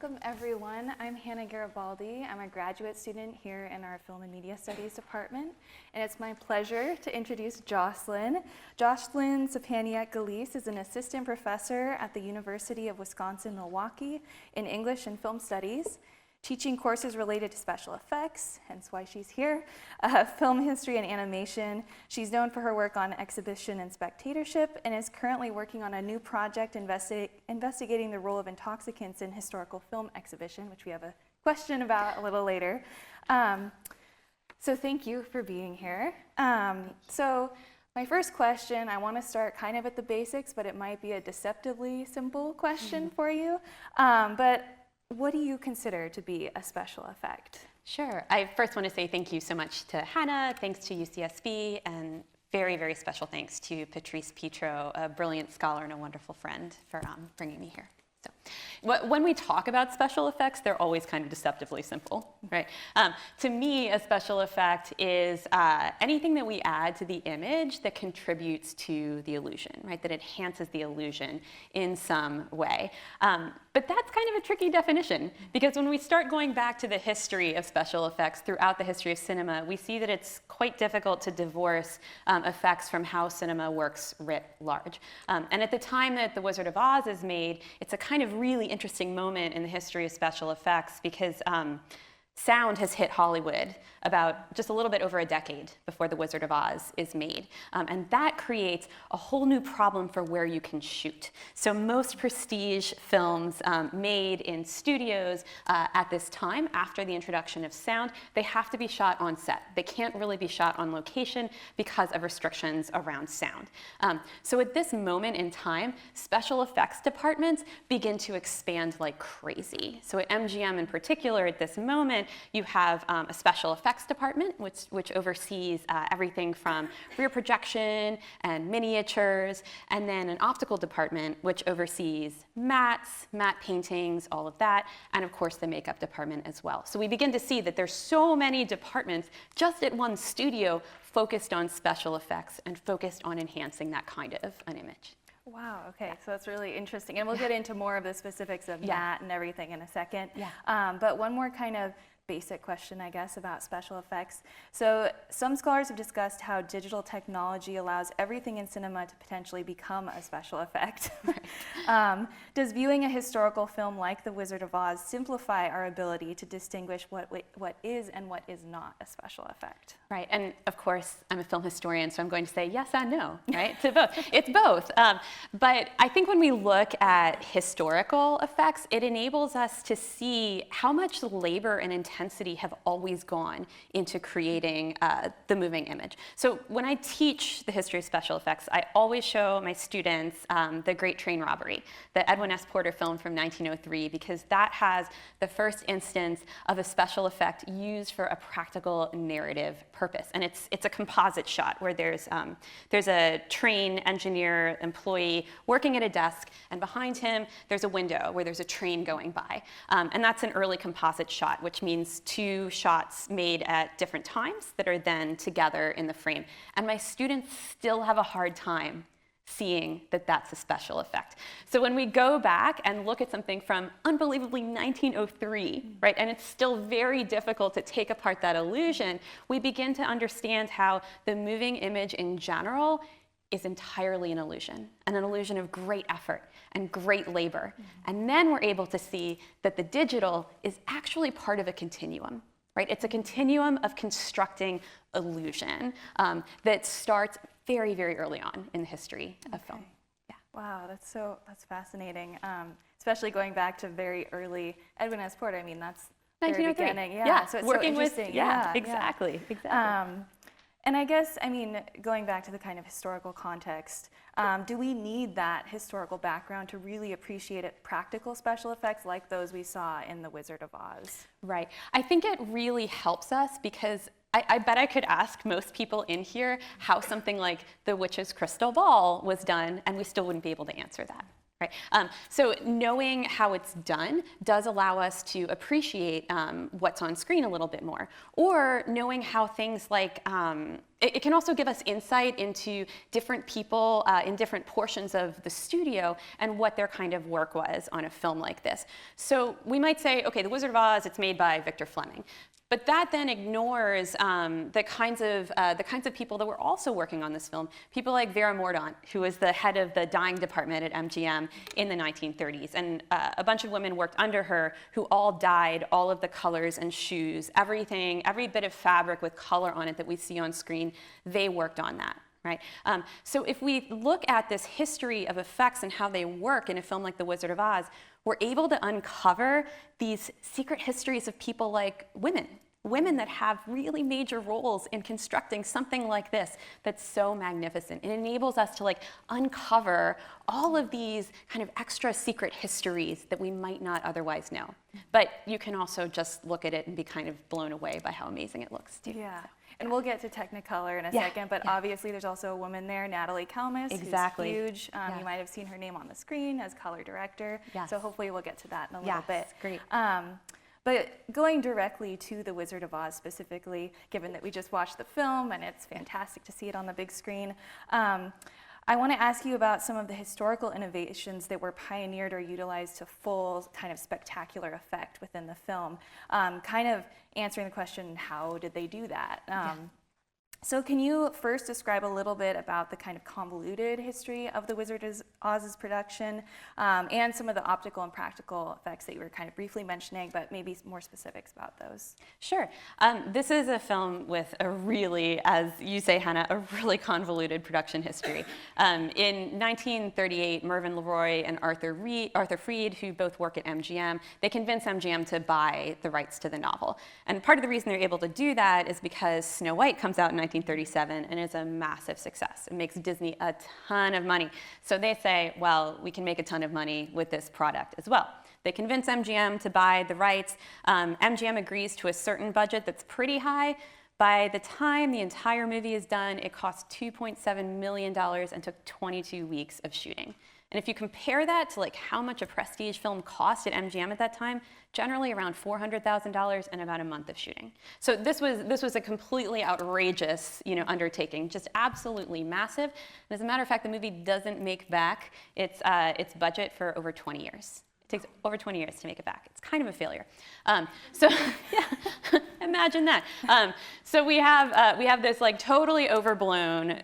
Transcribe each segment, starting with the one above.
Welcome everyone. I'm Hannah Garibaldi. I'm a graduate student here in our Film and Media Studies department, and it's my pleasure to introduce Jocelyn. Jocelyn Sczepaniak-Gillece is an assistant professor at the University of Wisconsin-Milwaukee in English and Film Studies, teaching courses related to special effects, hence why she's here, film history and animation. She's known for her work on exhibition and spectatorship and is currently working on a new project investigating the role of intoxicants in historical film exhibition, which we have a question about a little later. So thank you for being here. So my first question, I want to start kind of at the basics, but it might be a deceptively simple question for you. But what do you consider to be a special effect? Sure. I first want to say thank you so much to Hannah, thanks to UCSB, and very, very special thanks to Patrice Petro, a brilliant scholar and a wonderful friend, for bringing me here. So, when we talk about special effects, they're always kind of deceptively simple, right? To me, a special effect is anything that we add to the image that contributes to the illusion, right? That enhances the illusion in some way. But that's kind of a tricky definition, because when we start going back to the history of special effects throughout the history of cinema, we see that it's quite difficult to divorce effects from how cinema works writ large. And at the time that The Wizard of Oz is made, it's a kind of really interesting moment in the history of special effects, because sound has hit Hollywood about just a little bit over a decade before The Wizard of Oz is made. And that creates a whole new problem for where you can shoot. So most prestige films made in studios at this time, after the introduction of sound, they have to be shot on set. They can't really be shot on location because of restrictions around sound. So at this moment in time, special effects departments begin to expand like crazy. So at MGM in particular, at this moment, you have a special effects department, which oversees everything from rear projection and miniatures, and then an optical department, which oversees mattes, matte paintings, all of that, and of course the makeup department as well. So we begin to see that there's so many departments just at one studio focused on special effects and focused on enhancing that kind of an image. Wow, okay, so that's really interesting. And we'll get into more of the specifics of matte and everything in a second. But one more kind of basic question, I guess, about special effects. So some scholars have discussed how digital technology allows everything in cinema to potentially become a special effect. Does viewing a historical film like The Wizard of Oz simplify our ability to distinguish what is and what is not a special effect? Right, and of course, I'm a film historian, so I'm going to say yes and no, right, to both. It's both. But I think when we look at historical effects, it enables us to see how much labor and intensity have always gone into creating the moving image. So when I teach the history of special effects, I always show my students The Great Train Robbery, the Edwin S. Porter film from 1903, because that has the first instance of a special effect used for a practical narrative purpose. And it's a composite shot where there's a train engineer employee working at a desk, and behind him there's a window where there's a train going by. And that's an early composite shot, which means two shots made at different times that are then together in the frame. And my students still have a hard time seeing that that's a special effect. So when we go back and look at something from unbelievably 1903, right, and it's still very difficult to take apart that illusion, we begin to understand how the moving image in general is entirely an illusion of great effort and great labor. And then we're able to see that the digital is actually part of a continuum, right? It's a continuum of constructing illusion that starts very, very early on in the history of film. Yeah. Wow, that's fascinating. Especially going back to very early Edwin S. Porter. I mean, that's very beginning. Yeah. So it's working so interesting. with, exactly. And I guess, I mean, going back to the kind of historical context, do we need that historical background to really appreciate practical special effects like those we saw in The Wizard of Oz? Right. I think it really helps us because I bet I could ask most people in here how something like The Witch's Crystal Ball was done, and we still wouldn't be able to answer that. Right. So knowing how it's done does allow us to appreciate what's on screen a little bit more. Or knowing how things like it can also give us insight into different people in different portions of the studio and what their kind of work was on a film like this. So we might say, okay, The Wizard of Oz, it's made by Victor Fleming. But that then ignores the kinds of people that were also working on this film. People like Vera Mordaunt, who was the head of the dyeing department at MGM in the 1930s. And a bunch of women worked under her who all dyed all of the colors and shoes, everything, every bit of fabric with color on it that we see on screen, they worked on that. Right? So if we look at this history of effects and how they work in a film like The Wizard of Oz, we're able to uncover these secret histories of people like women that have really major roles in constructing something like this that's so magnificent. It enables us to uncover all of these kind of extra secret histories that we might not otherwise know. But you can also just look at it and be kind of blown away by how amazing it looks too. Yeah. And we'll get to Technicolor in a second, but obviously there's also a woman there, Natalie Kalmus, who's huge. You might have seen her name on the screen as color director. Yes. So hopefully we'll get to that in a little bit. Great. But going directly to The Wizard of Oz specifically, given that we just watched the film and it's fantastic to see it on the big screen, I want to ask you about some of the historical innovations that were pioneered or utilized to full kind of spectacular effect within the film, kind of answering the question, how did they do that? So can you first describe a little bit about the kind of convoluted history of The Wizard of Oz's production and some of the optical and practical effects that you were kind of briefly mentioning, but maybe more specifics about those? Sure. This is a film with a really, as you say, Hannah, a really convoluted production history. In 1938, Mervyn LeRoy and Arthur Freed, who both work at MGM, they convince MGM to buy the rights to the novel. And part of the reason they're able to do that is because Snow White comes out in 1937 and is a massive success. It makes Disney a ton of money. So they say, well, we can make a ton of money with this product as well. They convince MGM to buy the rights. MGM agrees to a certain budget that's pretty high. By the time the entire movie is done, it costs $2.7 million and took 22 weeks of shooting. And if you compare that to how much a prestige film cost at MGM at that time, generally around $400,000 and about a month of shooting. So this was a completely outrageous, undertaking, just absolutely massive. And as a matter of fact, the movie doesn't make back its budget for over 20 years. It takes over 20 years to make it back. It's kind of a failure. So yeah, imagine that. So we have this totally overblown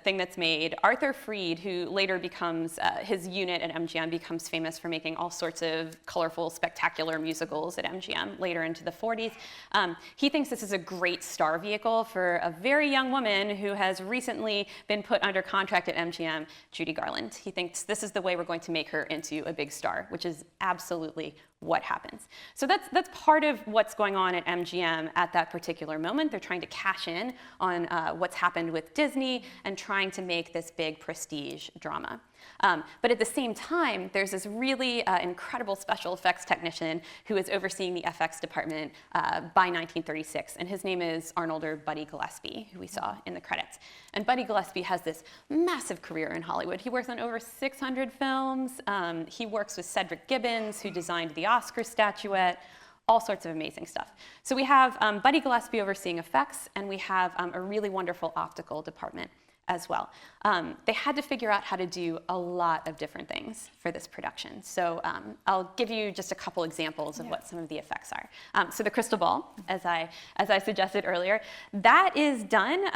thing that's made. Arthur Freed, who later becomes his unit at MGM, becomes famous for making all sorts of colorful, spectacular musicals at MGM later into the 40s. He thinks this is a great star vehicle for a very young woman who has recently been put under contract at MGM, Judy Garland. He thinks this is the way we're going to make her into a big star, which is absolutely what happens. So that's part of what's going on at MGM at that particular moment. They're trying to cash in on what's happened with Disney and trying to make this big prestige drama. But at the same time, there's this really incredible special effects technician who is overseeing the FX department by 1936, and his name is Arnold or Buddy Gillespie, who we saw in the credits. And Buddy Gillespie has this massive career in Hollywood. He works on over 600 films. He works with Cedric Gibbons, who designed the Oscar statuette, all sorts of amazing stuff. So we have Buddy Gillespie overseeing effects, and we have a really wonderful optical department as well. They had to figure out how to do a lot of different things for this production. So I'll give you just a couple examples of what some of the effects are. So the crystal ball, as I suggested earlier, that is done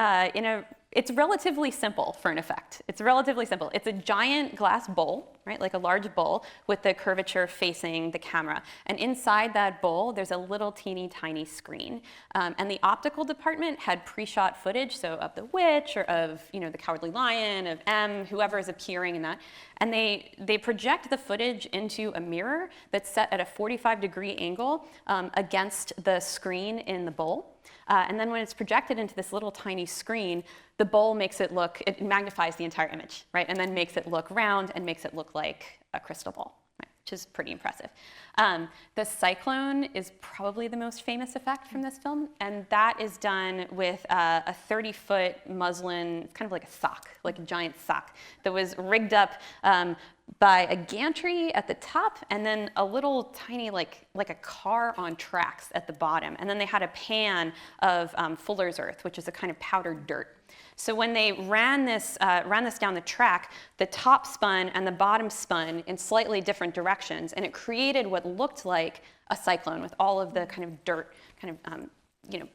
it's relatively simple for an effect. It's relatively simple. It's a giant glass bowl, right, like a large bowl with the curvature facing the camera. And inside that bowl, there's a little teeny tiny screen. And the optical department had pre-shot footage, so of the witch or of the Cowardly Lion, of M, whoever is appearing in that. And they project the footage into a mirror that's set at a 45-degree angle against the screen in the bowl. And then when it's projected into this little tiny screen, the bowl makes it magnifies the entire image, right? And then makes it look round and makes it look like a crystal ball. Right? which is pretty impressive. The cyclone is probably the most famous effect from this film, and that is done with a 30-foot muslin, kind of like a sock, like a giant sock, that was rigged up by a gantry at the top, and then a little tiny, like a car on tracks at the bottom. And then they had a pan of fuller's earth, which is a kind of powdered dirt. So when they ran this down the track, the top spun and the bottom spun in slightly different directions, and it created what looked like a cyclone with all of the kind of dirt kind of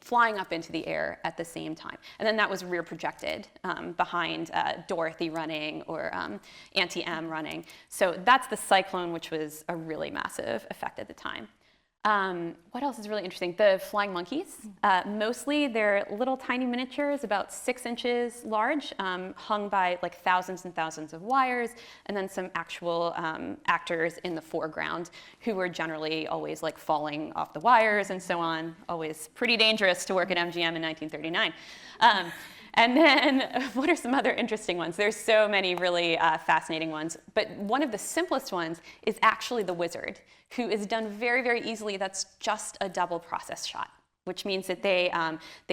flying up into the air at the same time. And then that was rear projected behind Dorothy running or Auntie Em running. So that's the cyclone, which was a really massive effect at the time. What else is really interesting? The flying monkeys. Mostly they're little tiny miniatures, about 6 inches large, hung by like thousands and thousands of wires, and then some actual actors in the foreground who were generally always like falling off the wires and so on. Always pretty dangerous to work at MGM in 1939. And then what are some other interesting ones? There's so many really fascinating ones, but one of the simplest ones is actually the wizard, who is done very, very easily. That's just a double process shot, which means that they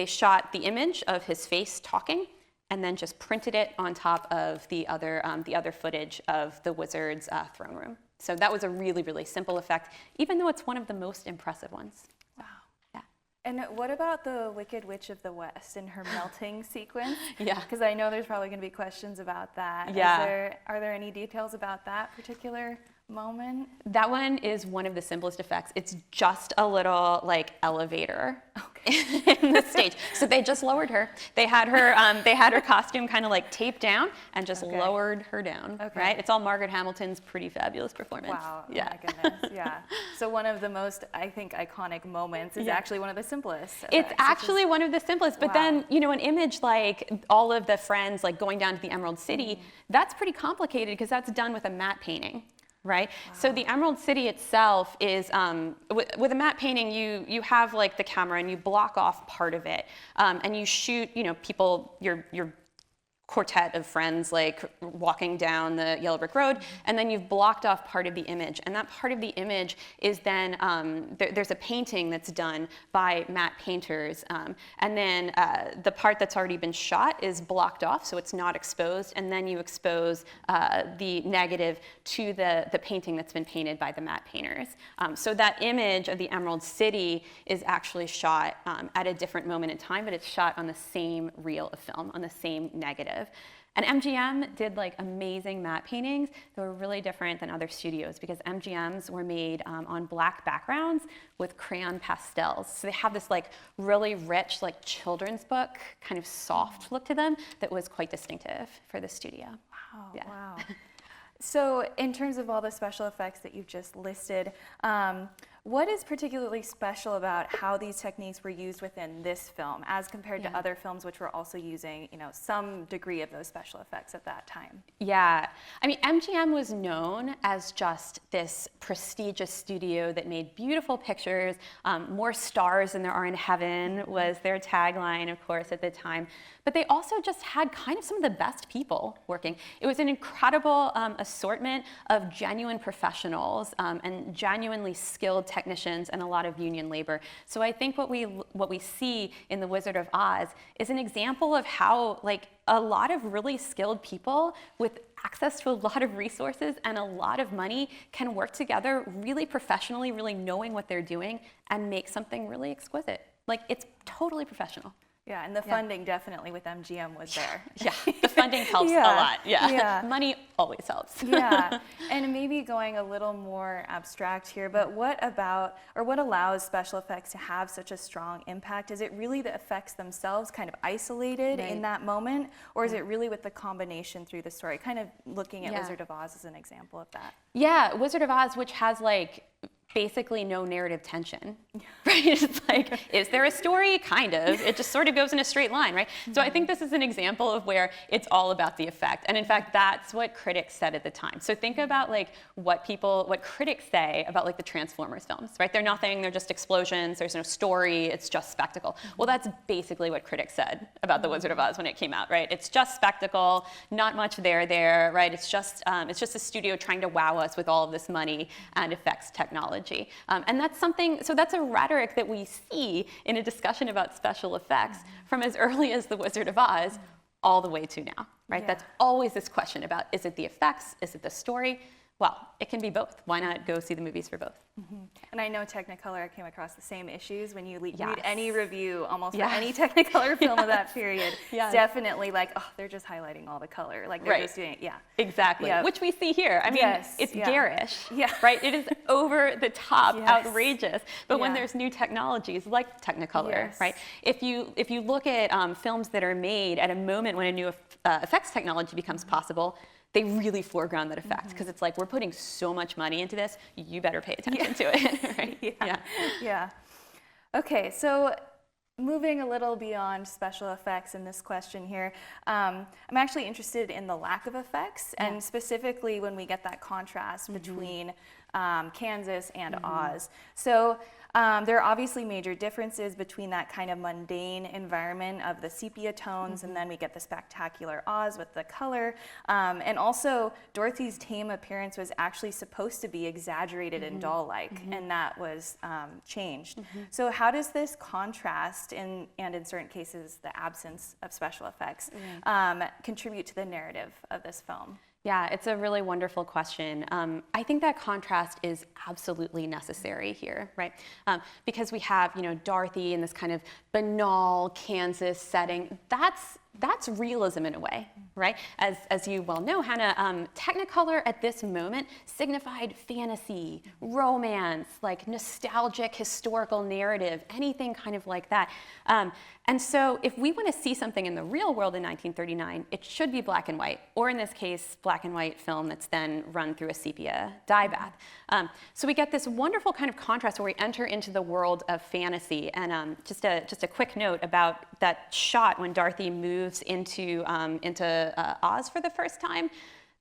shot the image of his face talking and then just printed it on top of the other footage of the wizard's throne room. So that was a really, really simple effect, even though it's one of the most impressive ones. Wow. Yeah. And what about the Wicked Witch of the West and her melting sequence? Yeah. Because I know there's probably going to be questions about that. Yeah. Are there any details about that particular moment? That one is one of the simplest effects. It's just a little like elevator in the stage. So they just lowered her. They had her costume kind of like taped down and just lowered her down. Okay. Right? It's all Margaret Hamilton's pretty fabulous performance. Wow. Yeah. Oh my goodness. Yeah. So one of the most, I think, iconic moments is actually one of the simplest. It's actually one of the simplest. But then, an image like all of the friends like going down to the Emerald City, that's pretty complicated because that's done with a matte painting. Right? Wow. So the Emerald City itself is, with a matte painting, you have like the camera and you block off part of it, and you shoot, people, your quartet of friends like walking down the yellow brick road, and then you've blocked off part of the image, and that part of the image is then there's a painting that's done by matte painters, and then the part that's already been shot is blocked off, so it's not exposed, and then you expose the negative to the painting that's been painted by the matte painters. So that image of the Emerald City is actually shot at a different moment in time, but it's shot on the same reel of film, on the same negative. And MGM did like amazing matte paintings that were really different than other studios because MGMs were made on black backgrounds with crayon pastels. So they have this like really rich like children's book kind of soft look to them that was quite distinctive for the studio. Wow, yeah. Wow. So in terms of all the special effects that you've just listed, what is particularly special about how these techniques were used within this film as compared to other films which were also using, some degree of those special effects at that time? Yeah, I mean, MGM was known as just this prestigious studio that made beautiful pictures. More stars than there are in heaven was their tagline, of course, at the time. But they also just had kind of some of the best people working. It was an incredible assortment of genuine professionals and genuinely skilled technicians and a lot of union labor. So I think what we see in The Wizard of Oz is an example of how like a lot of really skilled people with access to a lot of resources and a lot of money can work together really professionally, really knowing what they're doing and make something really exquisite. Like it's totally professional. Yeah, and the funding definitely with MGM was there. Yeah, the funding helps a lot. Yeah. Money always helps. Yeah, and maybe going a little more abstract here, but what allows special effects to have such a strong impact? Is it really the effects themselves kind of isolated in that moment, or is it really with the combination through the story? Kind of looking at Wizard of Oz as an example of that. Yeah, Wizard of Oz, which has like basically no narrative tension, right? It's like, is there a story? Kind of. It just sort of goes in a straight line, right? So I think this is an example of where it's all about the effect. And in fact, that's what critics said at the time. So think about like what critics say about like the Transformers films, right? They're nothing, they're just explosions, there's no story, it's just spectacle. Well, that's basically what critics said about The Wizard of Oz when it came out, right? It's just spectacle, not much there, right? It's just a studio trying to wow us with all of this money and effects technology. And that's something, so that's a rhetoric that we see in a discussion about special effects from as early as The Wizard of Oz all the way to now, right? Yeah. That's always this question about, is it the effects? Is it the story? Well, it can be both. Why not go see the movies for both? And I know Technicolor came across the same issues when you read Yes. any review almost Yes. for any Technicolor film of that period. Yes. Definitely like, oh, they're just highlighting all the color. Like they're Right. just doing it. Yeah. Exactly, Yeah. which we see here. I mean, Yes, it's yeah. garish, Yeah. right? It is over the top, Yes. outrageous. But when Yeah. there's new technologies like Technicolor, Yes. right? If you look at films that are made at a moment when a new effects technology becomes possible, they really foreground that effect because it's like, we're putting so much money into this, you better pay attention to it, right? Yeah. Yeah. Okay, so moving a little beyond special effects in this question here, I'm actually interested in the lack of effects, and specifically when we get that contrast between Kansas and Oz. So there are obviously major differences between that kind of mundane environment of the sepia tones, and then we get the spectacular Oz with the color. And also, Dorothy's tame appearance was actually supposed to be exaggerated and doll-like, and that was changed. So how does this contrast, and in certain cases, the absence of special effects, contribute to the narrative of this film? Yeah, it's a really wonderful question. I think that contrast is absolutely necessary here, right? Because we have, Dorothy in this kind of banal Kansas setting. That's realism in a way, right? As you well know, Hannah, Technicolor at this moment signified fantasy, romance, like nostalgic historical narrative, anything kind of like that. And so if we want to see something in the real world in 1939, it should be black and white, or in this case, black and white film that's then run through a sepia dye bath. So we get this wonderful kind of contrast where we enter into the world of fantasy. And just a quick note about that shot when Dorothy moves into Oz for the first time.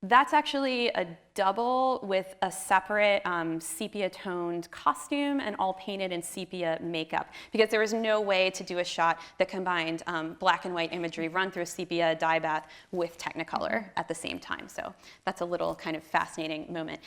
That's actually a double with a separate sepia-toned costume and all painted in sepia makeup, because there was no way to do a shot that combined black and white imagery run through a sepia dye bath with Technicolor at the same time. So that's a little kind of fascinating moment.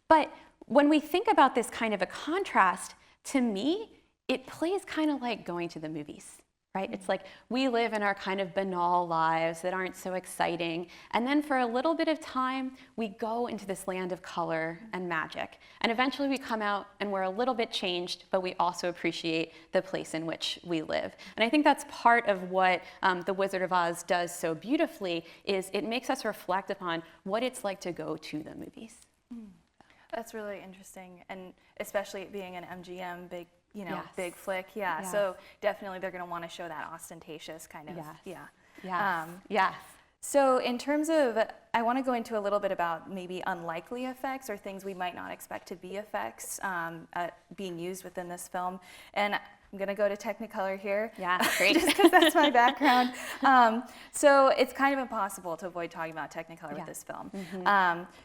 But when we think about this kind of a contrast, to me, it plays kind of like going to the movies. Right? It's like we live in our kind of banal lives that aren't so exciting. And then for a little bit of time, we go into this land of color and magic. And eventually we come out and we're a little bit changed, but we also appreciate the place in which we live. And I think that's part of what The Wizard of Oz does so beautifully, is it makes us reflect upon what it's like to go to the movies. That's really interesting, and especially it being an MGM big, Yes. big flick. Yeah. Yes. So definitely they're going to want to show that ostentatious kind of. Yes. Yeah. Yes. Yes. So in terms of, I want to go into a little bit about maybe unlikely effects or things we might not expect to be effects being used within this film. And I'm going to go to Technicolor here. Yeah, great. Just because that's my background. So it's kind of impossible to avoid talking about Technicolor with this film.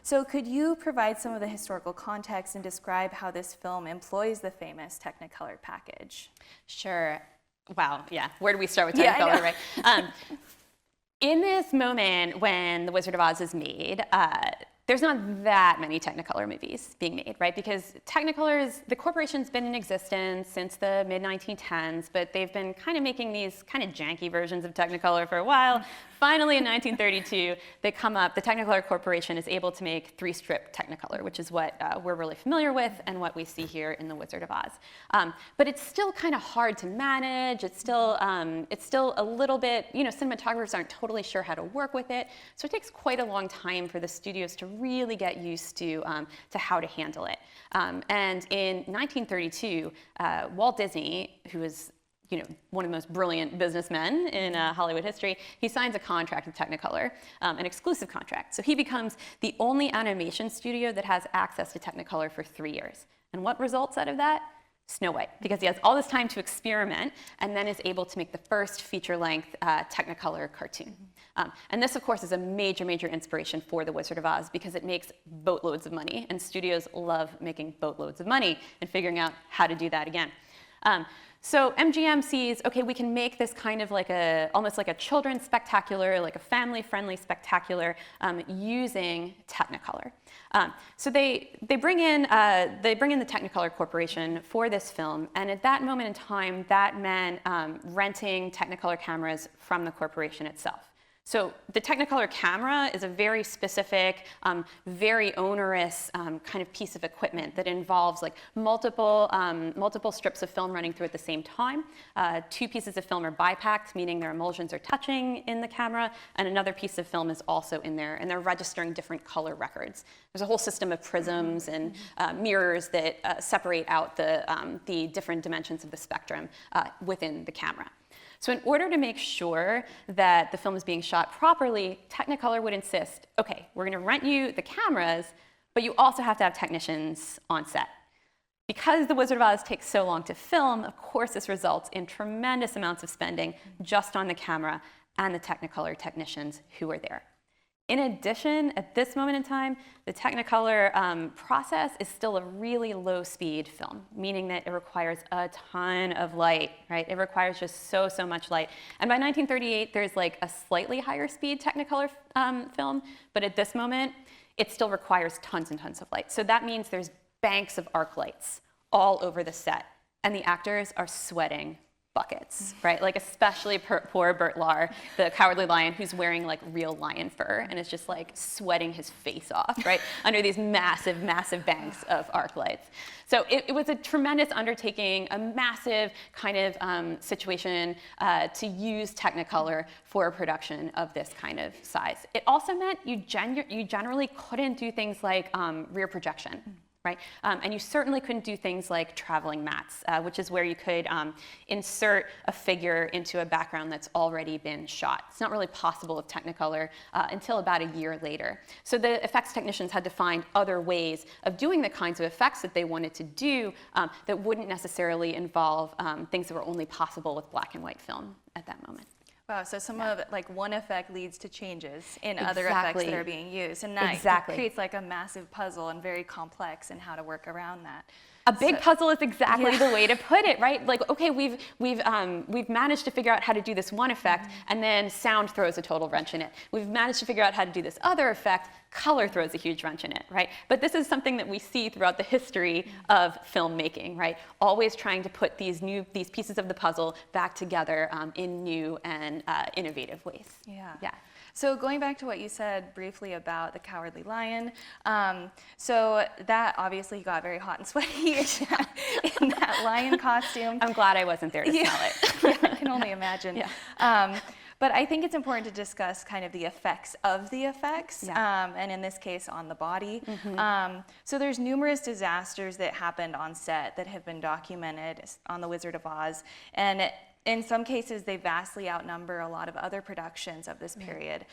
So could you provide some of the historical context and describe how this film employs the famous Technicolor package? Sure. Wow, yeah. Where do we start with Yeah, I Technicolor, know. right? In this moment when The Wizard of Oz is made, there's not that many Technicolor movies being made, right? Because the corporation's been in existence since the mid-1910s, but they've been kind of making these kind of janky versions of Technicolor for a while. Finally, in 1932, the Technicolor Corporation is able to make 3-strip Technicolor, which is what we're really familiar with and what we see here in The Wizard of Oz. But it's still kind of hard to manage. It's still a little bit, cinematographers aren't totally sure how to work with it. So it takes quite a long time for the studios to really get used to how to handle it. And in 1932, Walt Disney, who was one of the most brilliant businessmen in Hollywood history, he signs a contract with Technicolor, an exclusive contract. So he becomes the only animation studio that has access to Technicolor for 3 years. And what results out of that? Snow White, because he has all this time to experiment and then is able to make the first feature-length Technicolor cartoon. And this, of course, is a major, major inspiration for The Wizard of Oz because it makes boatloads of money, and studios love making boatloads of money and figuring out how to do that again. So MGM sees, okay, we can make this kind of like almost like a children's spectacular, like a family-friendly spectacular using Technicolor. So they bring in the Technicolor Corporation for this film, and at that moment in time, that meant renting Technicolor cameras from the corporation itself. So the Technicolor camera is a very specific, very onerous kind of piece of equipment that involves like multiple strips of film running through at the same time. 2 pieces of film are bipacked, meaning their emulsions are touching in the camera, and another piece of film is also in there, and they're registering different color records. There's a whole system of prisms and mirrors that separate out the different dimensions of the spectrum within the camera. So in order to make sure that the film is being shot properly, Technicolor would insist, okay, we're going to rent you the cameras, but you also have to have technicians on set. Because The Wizard of Oz takes so long to film, of course this results in tremendous amounts of spending just on the camera and the Technicolor technicians who are there. In addition, at this moment in time, the Technicolor process is still a really low-speed film, meaning that it requires a ton of light, right? It requires just so much light. And by 1938, there's like a slightly higher speed Technicolor film, but at this moment, it still requires tons and tons of light. So that means there's banks of arc lights all over the set, and the actors are sweating buckets, right? Like especially poor Bert Lahr, the Cowardly Lion, who's wearing like real lion fur and is just like sweating his face off, right? Under these massive, massive banks of arc lights. So it was a tremendous undertaking, a massive kind of situation to use Technicolor for a production of this kind of size. It also meant you generally couldn't do things like rear projection. Right? And you certainly couldn't do things like traveling mats, which is where you could insert a figure into a background that's already been shot. It's not really possible with Technicolor until about a year later. So the effects technicians had to find other ways of doing the kinds of effects that they wanted to do that wouldn't necessarily involve things that were only possible with black and white film at that moment. Wow, so some of it, like one effect leads to changes in other effects that are being used, and that creates like a massive puzzle and very complex in how to work around that. A big puzzle is exactly the way to put it, right? Like, okay, we've managed to figure out how to do this one effect, and then sound throws a total wrench in it. We've managed to figure out how to do this other effect, color throws a huge wrench in it, right? But this is something that we see throughout the history of filmmaking, right? Always trying to put these pieces of the puzzle back together in new and innovative ways. Yeah. So going back to what you said briefly about the Cowardly Lion, so that obviously got very hot and sweaty in that lion costume. I'm glad I wasn't there to smell it. Yeah, I can only imagine. But I think it's important to discuss kind of the effects of the effects, and in this case on the body. So there's numerous disasters that happened on set that have been documented on The Wizard of Oz, and in some cases, they vastly outnumber a lot of other productions of this period.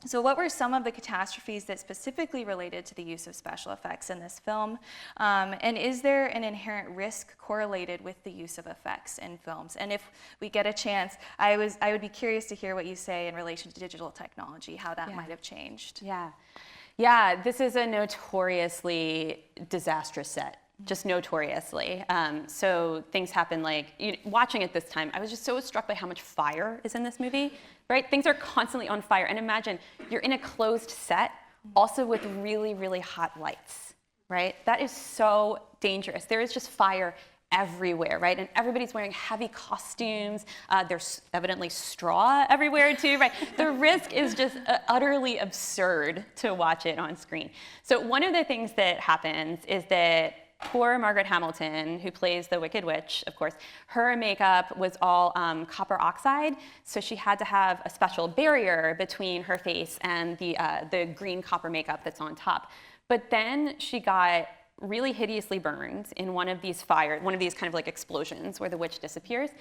So what were some of the catastrophes that specifically related to the use of special effects in this film? And is there an inherent risk correlated with the use of effects in films? And if we get a chance, I would be curious to hear what you say in relation to digital technology, how that might have changed. Yeah, this is a notoriously disastrous set. Just notoriously. So things happen like, watching it this time, I was just so struck by how much fire is in this movie, right? Things are constantly on fire. And imagine, you're in a closed set, also with really, really hot lights, right? That is so dangerous. There is just fire everywhere, right? And everybody's wearing heavy costumes. There's evidently straw everywhere too, right? The risk is just utterly absurd to watch it on screen. So one of the things that happens is that poor Margaret Hamilton, who plays the Wicked Witch, of course, her makeup was all copper oxide, so she had to have a special barrier between her face and the green copper makeup that's on top. But then she got really hideously burned in one of these fires, one of these kind of like explosions where the witch disappears.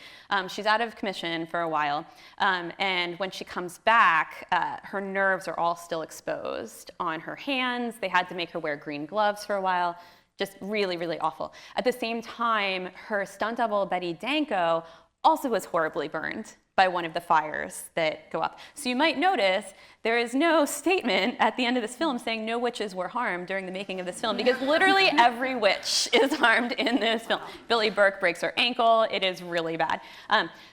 She's out of commission for a while, and when she comes back, her nerves are all still exposed on her hands. They had to make her wear green gloves for a while. Just really, really awful. At the same time, her stunt double, Betty Danko, also was horribly burned by one of the fires that go up. So you might notice there is no statement at the end of this film saying no witches were harmed during the making of this film, because literally every witch is harmed in this film. Billy Burke breaks her ankle. It is really bad.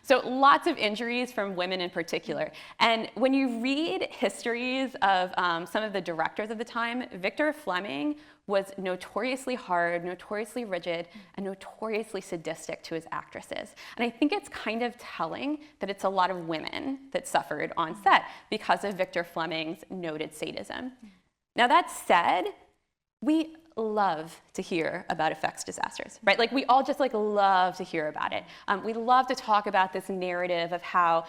So lots of injuries from women in particular. And when you read histories of some of the directors of the time, Victor Fleming was notoriously hard, notoriously rigid, and notoriously sadistic to his actresses. And I think it's kind of telling that it's a lot of women that suffered on set because of Victor Fleming's noted sadism. Now that said, we love to hear about effects disasters, right? Like we all just like love to hear about it. We love to talk about this narrative of how,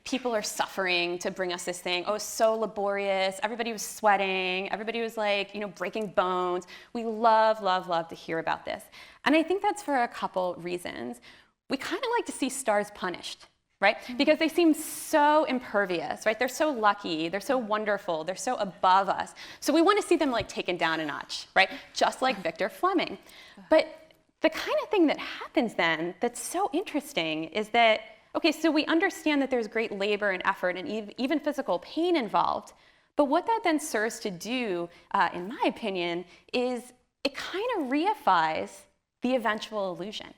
people are suffering to bring us this thing. Oh, so laborious. Everybody was sweating. Everybody was like, breaking bones. We love, love, love to hear about this. And I think that's for a couple reasons. We kind of like to see stars punished, right? Because they seem so impervious, right? They're so lucky, they're so wonderful, they're so above us. So we want to see them like taken down a notch, right? Just like Victor Fleming. But the kind of thing that happens then that's so interesting is that, okay, so we understand that there's great labor and effort and even physical pain involved. But what that then serves to do, in my opinion, is it kind of reifies the eventual illusion.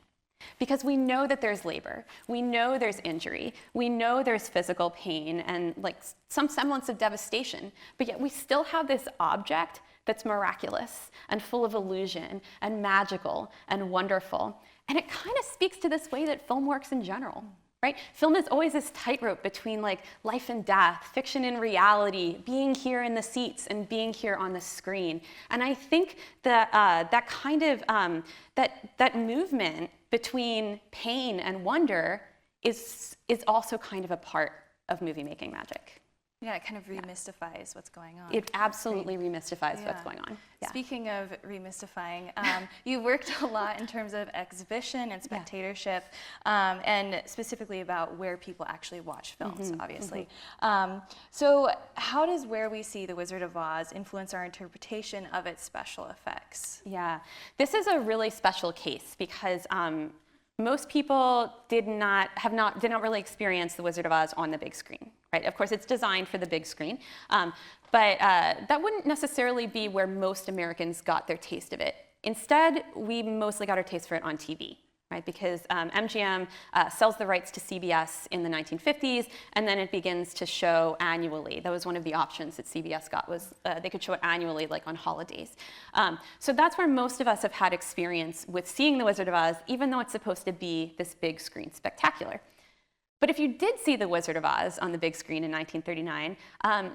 Because we know that there's labor, we know there's injury, we know there's physical pain and like some semblance of devastation, but yet we still have this object that's miraculous and full of illusion and magical and wonderful. And it kind of speaks to this way that film works in general, right? Film is always this tightrope between like life and death, fiction and reality, being here in the seats and being here on the screen. And I think that that kind of, that movement between pain and wonder is also kind of a part of movie making magic. Yeah, it kind of remystifies what's going on. It absolutely remystifies what's going on. Yeah. Speaking of remystifying, you worked a lot in terms of exhibition and spectatorship, and specifically about where people actually watch films, obviously. So how does where we see The Wizard of Oz influence our interpretation of its special effects? Yeah, this is a really special case because most people did not really experience The Wizard of Oz on the big screen, right? Of course, it's designed for the big screen, but that wouldn't necessarily be where most Americans got their taste of it. Instead, we mostly got our taste for it on TV, right? Because MGM sells the rights to CBS in the 1950s, and then it begins to show annually. That was one of the options that CBS got, was they could show it annually, like on holidays. So that's where most of us have had experience with seeing The Wizard of Oz, even though it's supposed to be this big screen spectacular. But if you did see The Wizard of Oz on the big screen in 1939,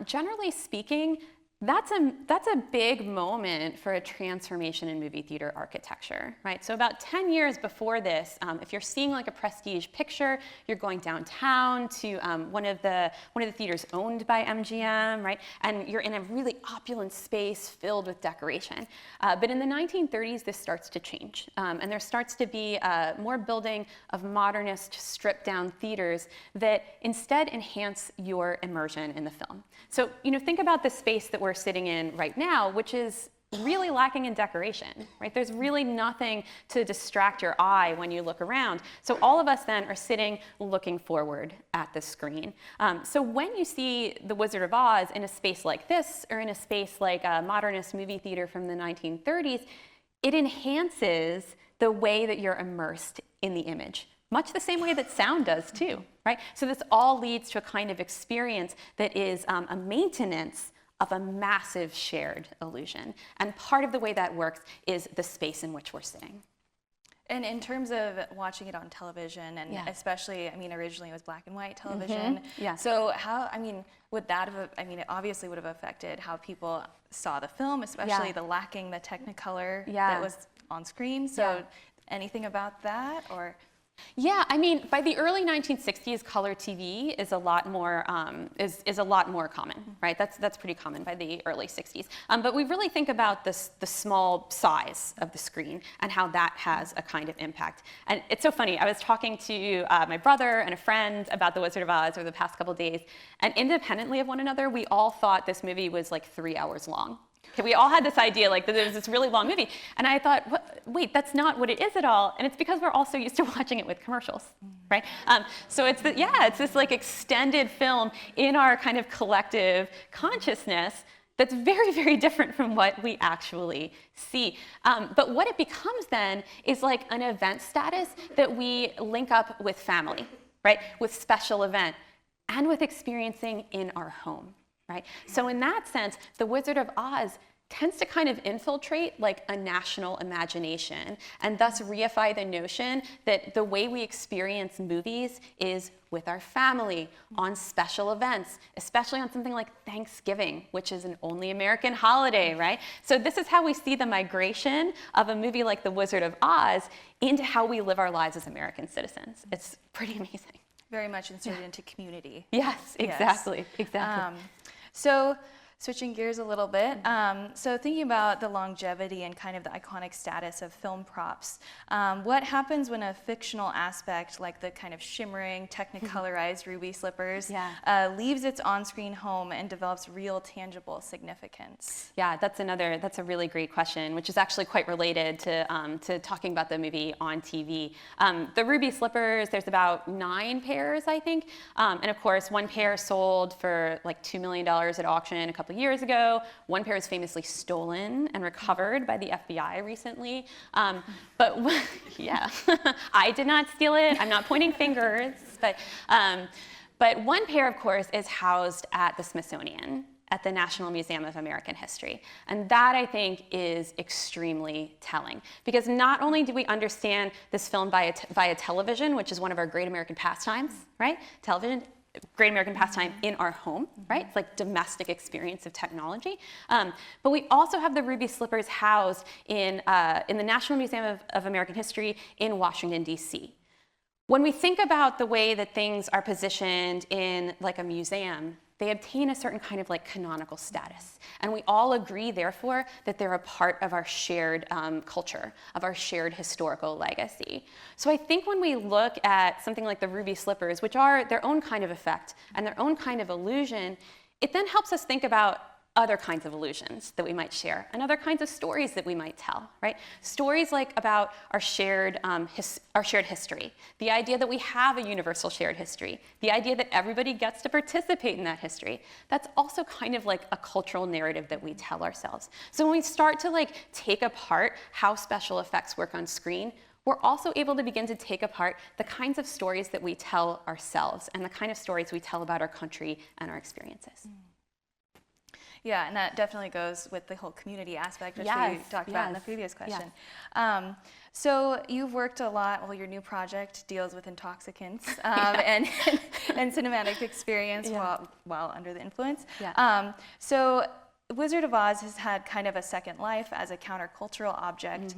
generally speaking, that's a big moment for a transformation in movie theater architecture, right? So about 10 years before this, if you're seeing like a prestige picture, you're going downtown to one of the theaters owned by MGM, right? And you're in a really opulent space filled with decoration. But in the 1930s, this starts to change, and there starts to be more building of modernist, stripped-down theaters that instead enhance your immersion in the film. So think about the space that we're sitting in right now, which is really lacking in decoration, right? There's really nothing to distract your eye when you look around. So all of us then are sitting looking forward at the screen. So when you see The Wizard of Oz in a space like this, or in a space like a modernist movie theater from the 1930s, it enhances the way that you're immersed in the image, much the same way that sound does too, right? So this all leads to a kind of experience that is a maintenance of a massive shared illusion. And part of the way that works is the space in which we're sitting. And in terms of watching it on television, and especially, originally it was black and white television. So how, would that have, it obviously would have affected how people saw the film, especially the lacking the Technicolor that was on screen. So anything about that, or? Yeah, I mean, by the early 1960s, color TV is a lot more is a lot more common, right? That's pretty common by the early 60s. But we really think about the small size of the screen and how that has a kind of impact. And it's so funny. I was talking to my brother and a friend about The Wizard of Oz over the past couple of days, and independently of one another, we all thought this movie was like 3 hours long. Okay, we all had this idea like that there was this really long movie, and I thought, wait, that's not what it is at all, and it's because we're also used to watching it with commercials, right? So it's it's this like extended film in our kind of collective consciousness that's very, very different from what we actually see. But what it becomes then is like an event status that we link up with family, right? With special event, and with experiencing in our home. Right? So in that sense, The Wizard of Oz tends to kind of infiltrate like a national imagination and thus reify the notion that the way we experience movies is with our family, on special events, especially on something like Thanksgiving, which is an only American holiday, right? So this is how we see the migration of a movie like The Wizard of Oz into how we live our lives as American citizens. It's pretty amazing. Very much inserted into community. Yes, exactly, exactly. So switching gears a little bit, so thinking about the longevity and kind of the iconic status of film props, what happens when a fictional aspect like the kind of shimmering, technicolorized ruby slippers leaves its on-screen home and develops real, tangible significance? Yeah, that's a really great question, which is actually quite related to talking about the movie on TV. The ruby slippers, there's about 9 pairs, I think, and of course, one pair sold for like $2 million at auction a couple years ago. One pair was famously stolen and recovered by the FBI recently. But yeah, I did not steal it. I'm not pointing fingers. But one pair, of course, is housed at the Smithsonian, at the National Museum of American History. And that, I think, is extremely telling. Because not only do we understand this film via television, which is one of our great American pastimes, right? Television, great American pastime in our home, right? It's like domestic experience of technology. But we also have the ruby slippers housed in the National Museum of American History in Washington, D.C. When we think about the way that things are positioned in like a museum, they obtain a certain kind of like canonical status. And we all agree, therefore, that they're a part of our shared culture, of our shared historical legacy. So I think when we look at something like the ruby slippers, which are their own kind of effect and their own kind of illusion, it then helps us think about other kinds of illusions that we might share and other kinds of stories that we might tell, right? Stories like about our shared history, the idea that we have a universal shared history, the idea that everybody gets to participate in that history. That's also kind of like a cultural narrative that we tell ourselves. So when we start to like take apart how special effects work on screen, we're also able to begin to take apart the kinds of stories that we tell ourselves and the kind of stories we tell about our country and our experiences. Yeah, and that definitely goes with the whole community aspect, which we talked about in the previous question. So you've worked a lot, well, your new project deals with intoxicants and cinematic experience while under the influence. So Wizard of Oz has had kind of a second life as a countercultural object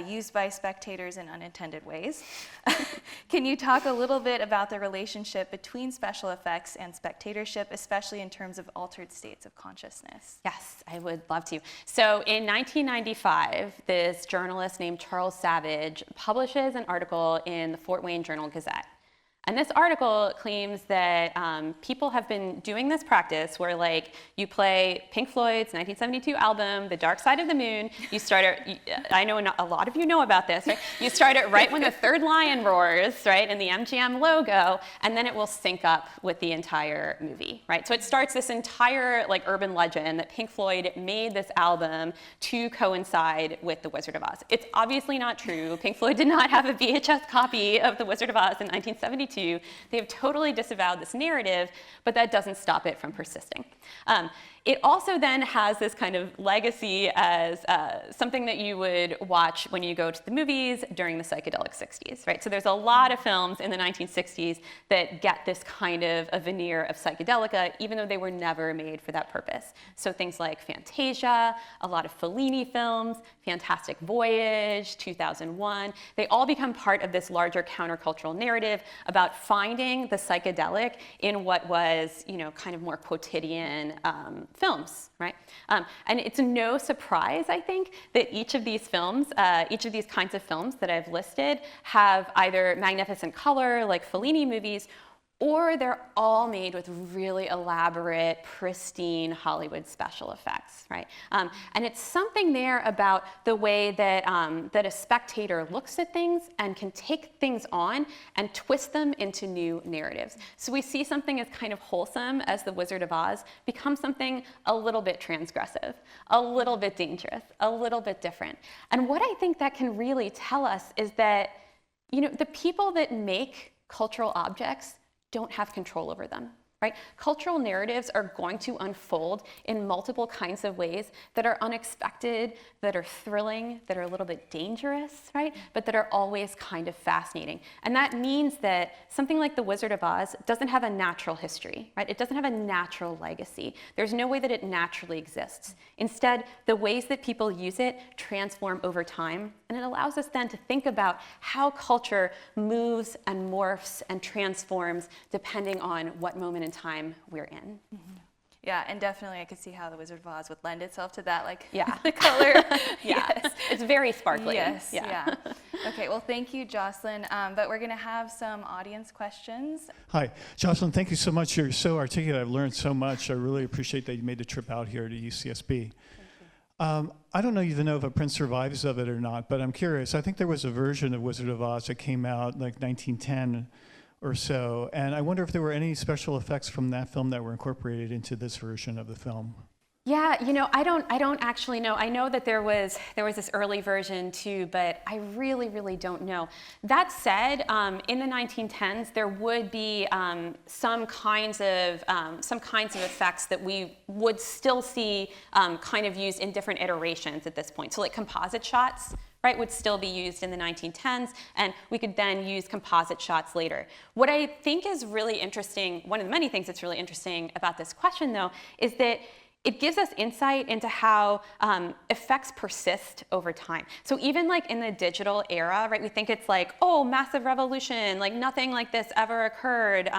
used by spectators in unintended ways. Can you talk a little bit about the relationship between special effects and spectatorship, especially in terms of altered states of consciousness? Yes, I would love to. So in 1995, this journalist named Charles Savage publishes an article in the Fort Wayne Journal-Gazette. And this article claims that people have been doing this practice where like you play Pink Floyd's 1972 album, The Dark Side of the Moon. You start it, I know a lot of you know about this, right? You start it right when the third lion roars, right? And the MGM logo, and then it will sync up with the entire movie, right? So it starts this entire like urban legend that Pink Floyd made this album to coincide with The Wizard of Oz. It's obviously not true. Pink Floyd did not have a VHS copy of The Wizard of Oz in 1972. They have totally disavowed this narrative, but that doesn't stop it from persisting. It also then has this kind of legacy as something that you would watch when you go to the movies during the psychedelic 60s, right? So there's a lot of films in the 1960s that get this kind of a veneer of psychedelica, even though they were never made for that purpose. So things like Fantasia, a lot of Fellini films, Fantastic Voyage, 2001, they all become part of this larger countercultural narrative about finding the psychedelic in what was, kind of more quotidian films, right? And it's no surprise, I think, that each of these films, each of these kinds of films that I've listed have either magnificent color, like Fellini movies, or they're all made with really elaborate, pristine Hollywood special effects, right? And it's something there about the way that, that a spectator looks at things and can take things on and twist them into new narratives. So we see something as kind of wholesome as The Wizard of Oz become something a little bit transgressive, a little bit dangerous, a little bit different. And what I think that can really tell us is that, the people that make cultural objects don't have control over them, right? Cultural narratives are going to unfold in multiple kinds of ways that are unexpected, that are thrilling, that are a little bit dangerous, right? But that are always kind of fascinating. And that means that something like The Wizard of Oz doesn't have a natural history, right? It doesn't have a natural legacy. There's no way that it naturally exists. Instead, the ways that people use it transform over time, and it allows us then to think about how culture moves and morphs and transforms depending on what moment in time we're in. Mm-hmm. Yeah, and definitely I could see how The Wizard of Oz would lend itself to that, like yeah. the color. Yeah, Yes. it's very sparkly. Yes, yeah. Okay, well, thank you, Jocelyn. But we're going to have some audience questions. Hi, Jocelyn, thank you so much. You're so articulate. I've learned so much. I really appreciate that you made the trip out here to UCSB. I don't even know if a print survives of it or not, but I'm curious. I think there was a version of Wizard of Oz that came out like 1910 or so, and I wonder if there were any special effects from that film that were incorporated into this version of the film. Yeah, I don't actually know. I know that there was this early version too, but I really don't know. That said, in the 1910s, there would be some kinds of effects that we would still see kind of used in different iterations at this point. So like composite shots, right, would still be used in the 1910s, and we could then use composite shots later. What I think is really interesting, one of the many things that's really interesting about this question, though, is that it gives us insight into how effects persist over time. So even like in the digital era, right, we think it's like, oh, massive revolution, like nothing like this ever occurred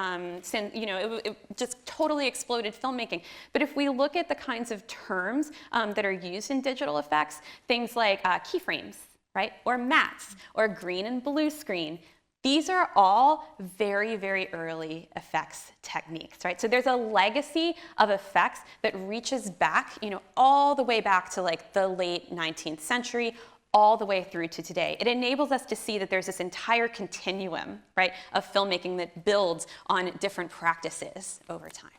since, it just totally exploded filmmaking. But if we look at the kinds of terms that are used in digital effects, things like keyframes, right, or mattes, or green and blue screen, these are all very early effects techniques, right? So there's a legacy of effects that reaches back, all the way back to like the late 19th century, all the way through to today. It enables us to see that there's this entire continuum, right, of filmmaking that builds on different practices over time.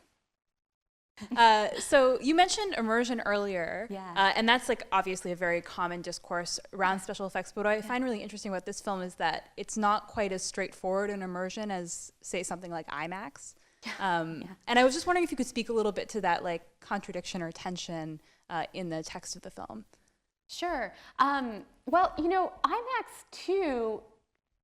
So you mentioned immersion earlier, Yeah. And that's like obviously a very common discourse around special effects, but what I find really interesting about this film is that it's not quite as straightforward an immersion as, say, something like IMAX. And I was just wondering if you could speak a little bit to that like contradiction or tension in the text of the film. Sure. Well, IMAX too.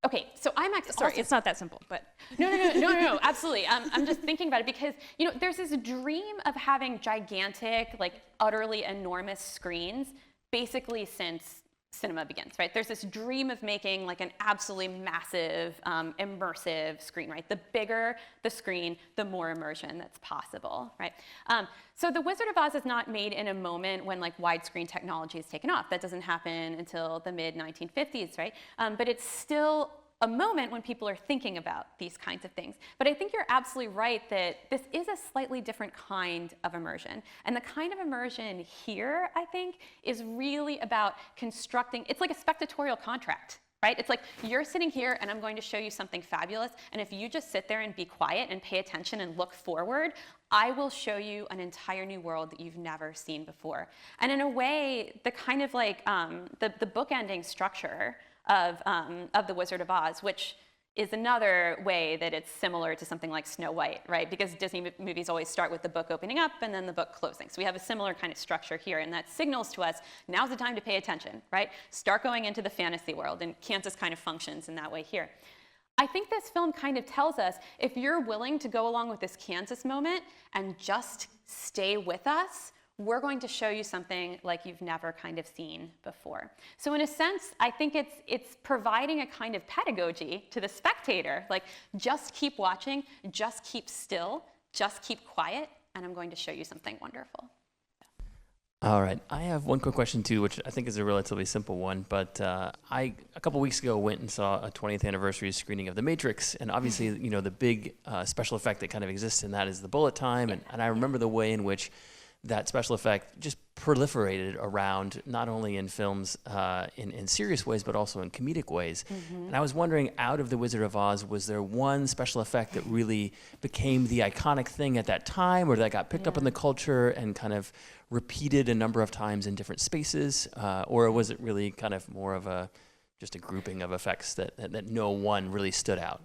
Okay, so IMAX. Sorry, also, it's not that simple, but No, absolutely. I'm just thinking about it because there's this dream of having gigantic, like utterly enormous screens, basically since cinema begins, right? There's this dream of making like an absolutely massive, immersive screen, right? The bigger the screen, the more immersion that's possible, right? So The Wizard of Oz is not made in a moment when like widescreen technology is taken off. That doesn't happen until the mid-1950s, right? But it's still a moment when people are thinking about these kinds of things. But I think you're absolutely right that this is a slightly different kind of immersion. And the kind of immersion here, I think, is really about constructing, it's like a spectatorial contract, right? It's like you're sitting here and I'm going to show you something fabulous. And if you just sit there and be quiet and pay attention and look forward, I will show you an entire new world that you've never seen before. And in a way, the kind of like the bookending structure of The Wizard of Oz, which is another way that it's similar to something like Snow White, right? Because Disney movies always start with the book opening up and then the book closing. So we have a similar kind of structure here, and that signals to us, now's the time to pay attention, right? Start going into the fantasy world, and Kansas kind of functions in that way here. I think this film kind of tells us, if you're willing to go along with this Kansas moment and just stay with us, we're going to show you something like you've never kind of seen before. So in a sense, I think it's providing a kind of pedagogy to the spectator, like just keep watching, just keep still, just keep quiet, and I'm going to show you something wonderful. All right, I have one quick question too, which I think is a relatively simple one, but I, a couple weeks ago, went and saw a 20th anniversary screening of The Matrix, and obviously, you know, the big special effect that kind of exists in that is the bullet time, and I remember the way in which that special effect just proliferated around, not only in films in serious ways, but also in comedic ways. And I was wondering, out of The Wizard of Oz, was there one special effect that really became the iconic thing at that time, or that got picked up in the culture and kind of repeated a number of times in different spaces? Or was it really kind of more of just a grouping of effects that no one really stood out?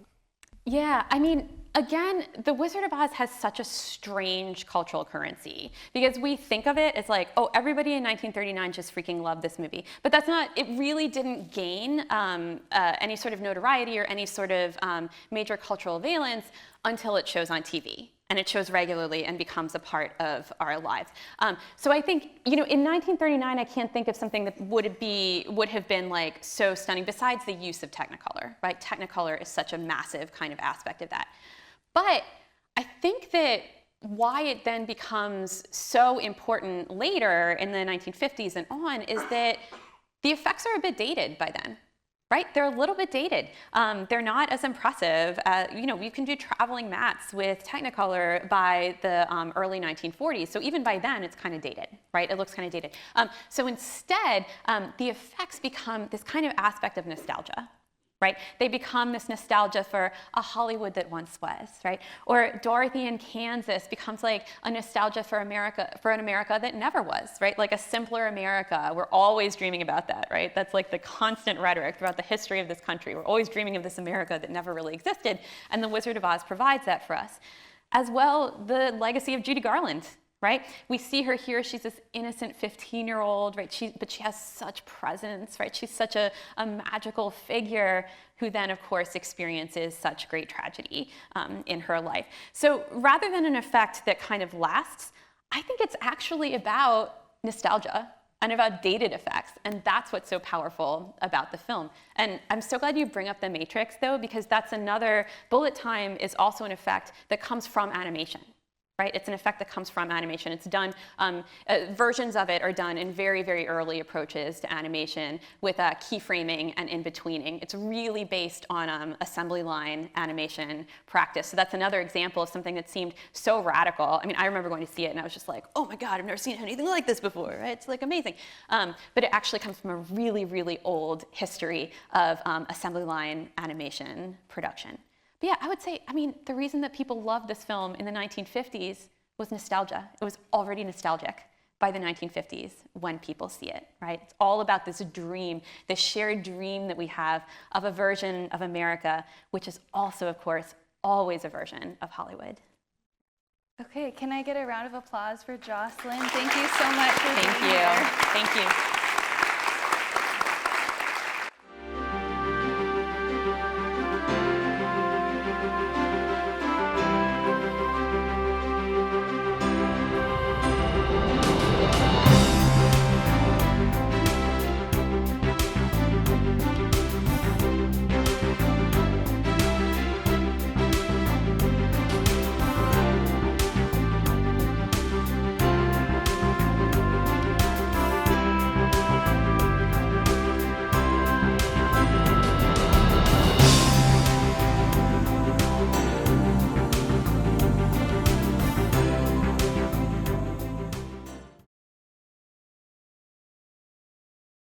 Yeah, I mean, again, The Wizard of Oz has such a strange cultural currency, because we think of it as like, oh, everybody in 1939 just freaking loved this movie. But that's not, it really didn't gain any sort of notoriety or any sort of major cultural valence until it shows on TV. And it shows regularly and becomes a part of our lives. So I think, you know, in 1939, I can't think of something that would have been like so stunning besides the use of Technicolor, right? Technicolor is such a massive kind of aspect of that. But I think that why it then becomes so important later in the 1950s and on is that the effects are a bit dated by then. Right? They're a little bit dated. They're not as impressive. You know, you can do traveling mats with Technicolor by the early 1940s. So even by then, it's kind of dated, right? It looks kind of dated. So instead, the effects become this kind of aspect of nostalgia, right? They become this nostalgia for a Hollywood that once was, right? Or Dorothy in Kansas becomes like a nostalgia for America, for an America that never was, right? Like a simpler America. We're always dreaming about that, right? That's like the constant rhetoric throughout the history of this country. We're always dreaming of this America that never really existed, and The Wizard of Oz provides that for us. As well, the legacy of Judy Garland, right? We see her here, she's this innocent 15-year-old, right? But she has such presence, right? She's such a magical figure who then, of course, experiences such great tragedy in her life. So rather than an effect that kind of lasts, I think it's actually about nostalgia and about dated effects, and that's what's so powerful about the film. And I'm so glad you bring up The Matrix, though, because that's another, bullet time is also an effect that comes from animation. Right? It's an effect that comes from animation. It's done, versions of it are done in very, very early approaches to animation with keyframing and in-betweening. It's really based on assembly line animation practice. So that's another example of something that seemed so radical. I mean, I remember going to see it and I was just like, oh my God, I've never seen anything like this before, right? It's like amazing. But it actually comes from a really, really old history of assembly line animation production. But yeah, I would say, I mean, the reason that people loved this film in the 1950s was nostalgia. It was already nostalgic by the 1950s when people see it, right? It's all about this dream, this shared dream that we have of a version of America, which is also, of course, always a version of Hollywood. Okay, can I get a round of applause for Jocelyn? Thank you so much for being here. Thank you.